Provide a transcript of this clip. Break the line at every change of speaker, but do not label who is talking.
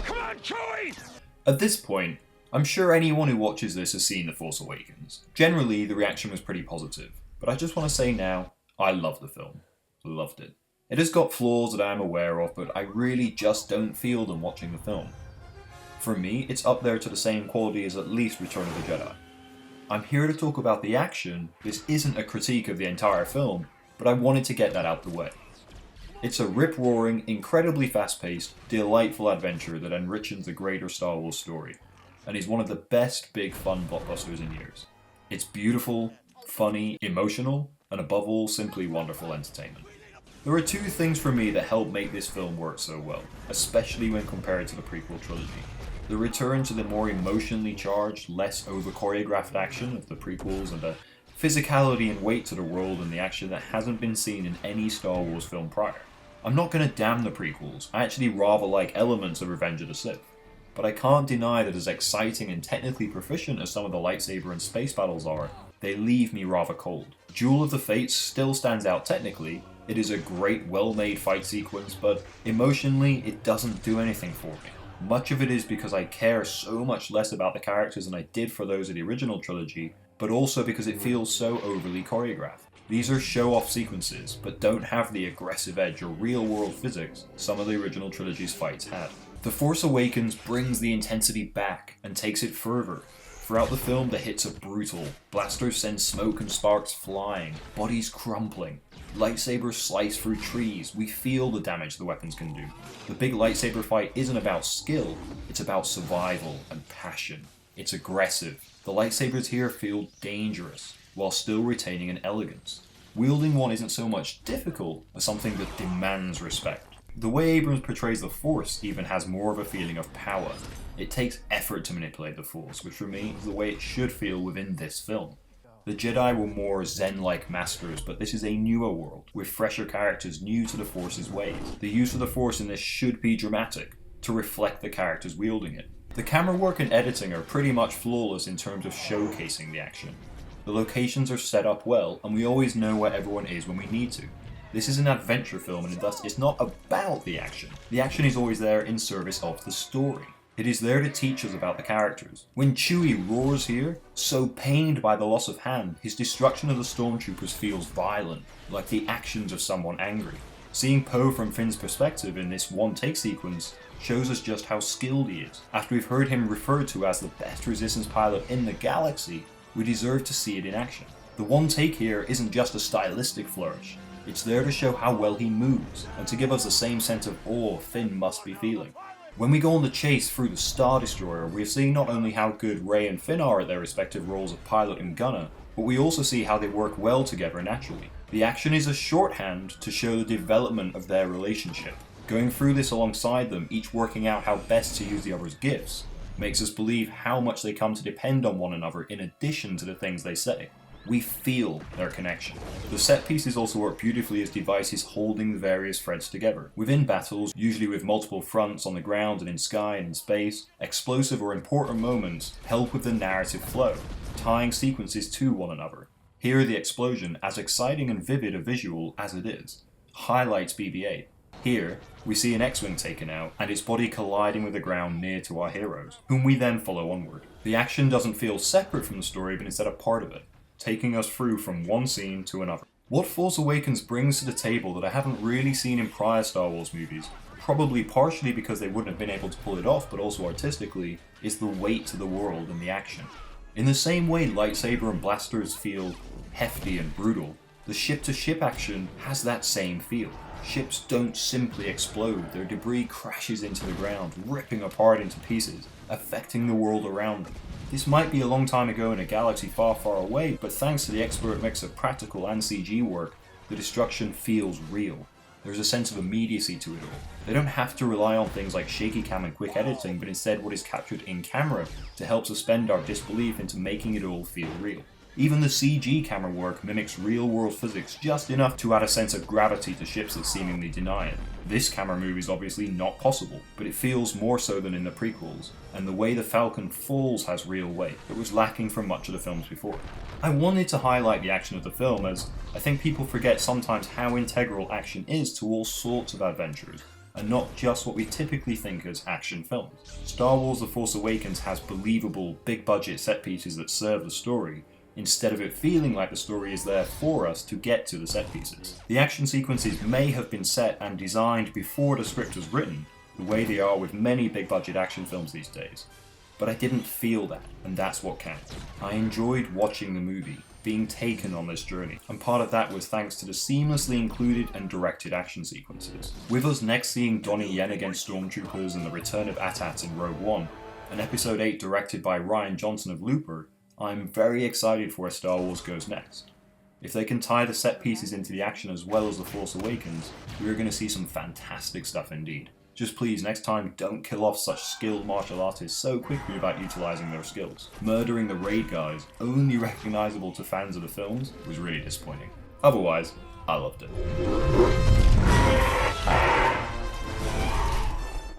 Come on, Chewie!
At this point, I'm sure anyone who watches this has seen The Force Awakens. Generally, the reaction was pretty positive, but I just want to say now, I love the film. Loved it. It has got flaws that I am aware of, but I really just don't feel them watching the film. For me, it's up there to the same quality as at least Return of the Jedi. I'm here to talk about the action. This isn't a critique of the entire film, but I wanted to get that out the way. It's a rip-roaring, incredibly fast-paced, delightful adventure that enriches the greater Star Wars story, and is one of the best big fun blockbusters in years. It's beautiful, funny, emotional, and above all, simply wonderful entertainment. There are two things for me that help make this film work so well, especially when compared to the prequel trilogy. The return to the more emotionally charged, less over-choreographed action of the prequels, and the physicality and weight to the world and the action that hasn't been seen in any Star Wars film prior. I'm not going to damn the prequels, I actually rather like elements of Revenge of the Sith. But I can't deny that as exciting and technically proficient as some of the lightsaber and space battles are, they leave me rather cold. Duel of the Fates still stands out technically, it is a great well-made fight sequence, but emotionally it doesn't do anything for me. Much of it is because I care so much less about the characters than I did for those of the original trilogy, but also because it feels so overly choreographed. These are show-off sequences, but don't have the aggressive edge or real-world physics some of the original trilogy's fights had. The Force Awakens brings the intensity back and takes it further. Throughout the film, the hits are brutal. Blasters send smoke and sparks flying, bodies crumpling. Lightsabers slice through trees, we feel the damage the weapons can do. The big lightsaber fight isn't about skill, it's about survival and passion. It's aggressive. The lightsabers here feel dangerous, while still retaining an elegance. Wielding one isn't so much difficult as something that demands respect. The way Abrams portrays the Force even has more of a feeling of power. It takes effort to manipulate the Force, which for me is the way it should feel within this film. The Jedi were more Zen-like masters, but this is a newer world, with fresher characters new to the Force's ways. The use of the Force in this should be dramatic, to reflect the characters wielding it. The camera work and editing are pretty much flawless in terms of showcasing the action. The locations are set up well, and we always know where everyone is when we need to. This is an adventure film, and thus it's not about the action. The action is always there in service of the story. It is there to teach us about the characters. When Chewie roars here, so pained by the loss of Han, his destruction of the stormtroopers feels violent, like the actions of someone angry. Seeing Poe from Finn's perspective in this one-take sequence shows us just how skilled he is. After we've heard him referred to as the best resistance pilot in the galaxy, we deserve to see it in action. The one take here isn't just a stylistic flourish, it's there to show how well he moves, and to give us the same sense of awe Finn must be feeling. When we go on the chase through the Star Destroyer, we're seeing not only how good Rey and Finn are at their respective roles of pilot and gunner, but we also see how they work well together naturally. The action is a shorthand to show the development of their relationship. Going through this alongside them, each working out how best to use the other's gifts, makes us believe how much they come to depend on one another in addition to the things they say. We feel their connection. The set pieces also work beautifully as devices holding the various threads together. Within battles, usually with multiple fronts on the ground and in sky and in space, explosive or important moments help with the narrative flow, tying sequences to one another. Here the explosion, as exciting and vivid a visual as it is, highlights BB-8. Here, we see an X-Wing taken out, and its body colliding with the ground near to our heroes, whom we then follow onward. The action doesn't feel separate from the story, but instead a part of it, taking us through from one scene to another. What Force Awakens brings to the table that I haven't really seen in prior Star Wars movies, probably partially because they wouldn't have been able to pull it off, but also artistically, is the weight to the world and the action. In the same way lightsaber and blasters feel hefty and brutal, the ship-to-ship action has that same feel. Ships don't simply explode, their debris crashes into the ground, ripping apart into pieces, affecting the world around them. This might be a long time ago in a galaxy far, far away, but thanks to the expert mix of practical and CG work, the destruction feels real. There's a sense of immediacy to it all. They don't have to rely on things like shaky cam and quick editing, but instead what is captured in camera to help suspend our disbelief into making it all feel real. Even the CG camera work mimics real-world physics just enough to add a sense of gravity to ships that seemingly deny it. This camera move is obviously not possible, but it feels more so than in the prequels, and the way the Falcon falls has real weight that was lacking from much of the films before. I wanted to highlight the action of the film, as I think people forget sometimes how integral action is to all sorts of adventures, and not just what we typically think as action films. Star Wars The Force Awakens has believable, big-budget set pieces that serve the story, instead of it feeling like the story is there for us to get to the set pieces. The action sequences may have been set and designed before the script was written, the way they are with many big-budget action films these days, but I didn't feel that, and that's what counts. I enjoyed watching the movie, being taken on this journey, and part of that was thanks to the seamlessly included and directed action sequences. With us next seeing Donnie Yen against stormtroopers and the return of AT-AT in Rogue One, and Episode 8 directed by Rian Johnson of Looper, I'm very excited for where Star Wars goes next. If they can tie the set pieces into the action as well as The Force Awakens, we're going to see some fantastic stuff indeed. Just please, next time, don't kill off such skilled martial artists so quickly without utilising their skills. Murdering the raid guys, only recognisable to fans of the films, was really disappointing. Otherwise, I loved it.